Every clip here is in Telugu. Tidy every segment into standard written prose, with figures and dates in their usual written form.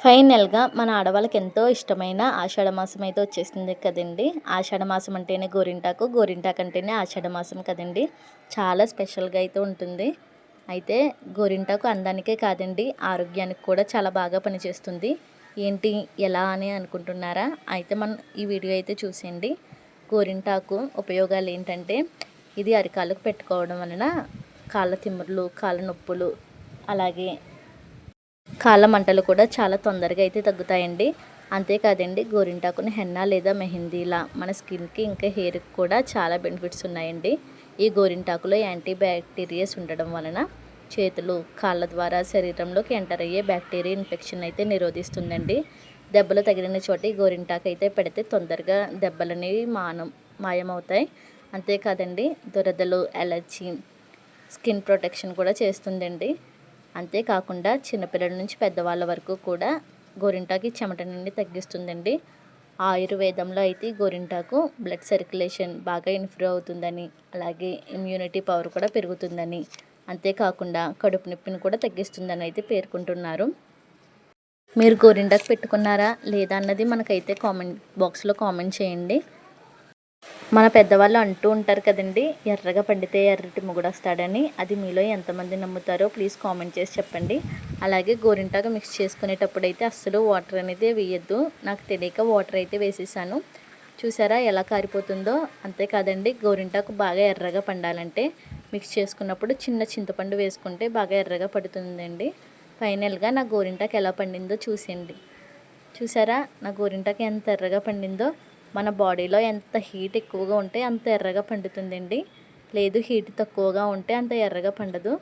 ఫైనల్‌గా మన ఆడవాళ్ళకి ఎంతో ఇష్టమైన ఆషాఢ మాసం అయితే వచ్చేసింది కదండీ! ఆషాఢ మాసం అంటేనే గోరింటాకు, గోరింటాకు అంటేనే ఆషాఢ మాసం కదండీ! చాలా స్పెషల్‌గా అయితే ఉంటుంది. అయితే గోరింటాకు అందానికే కాదండి, ఆరోగ్యానికి కూడా చాలా బాగా పనిచేస్తుంది. ఏంటి, ఎలా అని అనుకుంటున్నారా? అయితే మనం ఈ వీడియో అయితే చూసేయండి. గోరింటాకు ఉపయోగాలు ఏంటంటే, ఇది అరికాళ్ళకు పెట్టుకోవడం వలన కాళ్ళ తిమ్ముర్లు, కాళ్ళ నొప్పులు, అలాగే కాళ్ళ మంటలు కూడా చాలా తొందరగా అయితే తగ్గుతాయండి. అంతేకాదండి, గోరింటాకుని హెన్నా లేదా మెహందీలా మన స్కిన్కి ఇంకా హెయిర్కి కూడా చాలా బెనిఫిట్స్ ఉన్నాయండి. ఈ గోరింటాకులో యాంటీ బ్యాక్టీరియాస్ ఉండడం వలన చేతులు, కాళ్ళ ద్వారా శరీరంలోకి ఎంటర్ అయ్యే బ్యాక్టీరియా ఇన్ఫెక్షన్ అయితే నిరోధిస్తుందండి. దెబ్బలు తగిలిన చోట ఈ గోరింటాకు అయితే పెడితే తొందరగా దెబ్బలనేవి మాయమవుతాయి. అంతేకాదండి, దురదలు, ఎలర్జీ, స్కిన్ ప్రొటెక్షన్ కూడా చేస్తుందండి. అంతేకాకుండా చిన్నపిల్లల నుంచి పెద్దవాళ్ళ వరకు కూడా గోరింటాకు చెమట నుండి తగ్గిస్తుందండి. ఆయుర్వేదంలో అయితే గోరింటాకు బ్లడ్ సర్క్యులేషన్ బాగా ఇంప్రూవ్ అవుతుందని, అలాగే ఇమ్యూనిటీ పవర్ కూడా పెరుగుతుందని, అంతేకాకుండా కడుపు నొప్పిని కూడా తగ్గిస్తుందని అయితే పేర్కొంటున్నారు. మీరు గోరింటాకు పెట్టుకున్నారా లేదా అన్నది మనకైతే కామెంట్ బాక్స్లో కామెంట్ చేయండి. మన పెద్దవాళ్ళు అంటూ ఉంటారు కదండి, ఎర్రగా పండితే ఎర్రటి మొగుడొస్తాడని. అది మీలో ఎంతమంది నమ్ముతారో ప్లీజ్ కామెంట్ చేసి చెప్పండి. అలాగే గోరింటాకు మిక్స్ చేసుకునేటప్పుడు అయితే అస్సలు వాటర్ అనేది వేయద్దు. నాకు తెలియక వాటర్ అయితే వేసేసాను. చూసారా ఎలా కారిపోతుందో? అంతేకాదండి, గోరింటాకు బాగా ఎర్రగా పండాలంటే మిక్స్ చేసుకున్నప్పుడు చిన్న చింతపండు వేసుకుంటే బాగా ఎర్రగా పడుతుందండి. ఫైనల్గా నా గోరింటాకు ఎలా పండిందో చూసేయండి. చూసారా నా గోరింటాకు ఎంత ఎర్రగా పండిందో? మన బాడీలో ఎంత హీట్ ఎక్కువగా ఉంటే అంత ఎర్రగా పండుతుందండి. లేదు, హీట్ తక్కువగా ఉంటే అంత ఎర్రగా పండదు.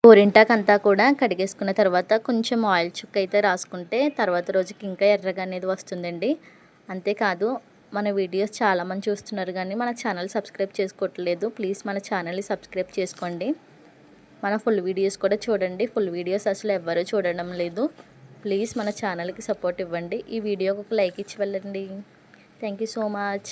గోరింటాకు అంతా కూడా కడిగేసుకున్న తర్వాత కొంచెం ఆయిల్ చుక్క అయితే రాసుకుంటే తర్వాత రోజుకి ఇంకా ఎర్రగా అనేది వస్తుందండి. అంతేకాదు, మన వీడియోస్ చాలామంది చూస్తున్నారు కానీ మన ఛానల్ సబ్స్క్రైబ్ చేసుకోవట్లేదు. ప్లీజ్ మన ఛానల్ని సబ్స్క్రైబ్ చేసుకోండి. మన ఫుల్ వీడియోస్ కూడా చూడండి. ఫుల్ వీడియోస్ అసలు ఎవ్వరూ చూడడం లేదు. ప్లీజ్ మన ఛానల్కి సపోర్ట్ ఇవ్వండి. ఈ వీడియోకి ఒక లైక్ ఇచ్చి వెళ్ళండి. Thank you so much.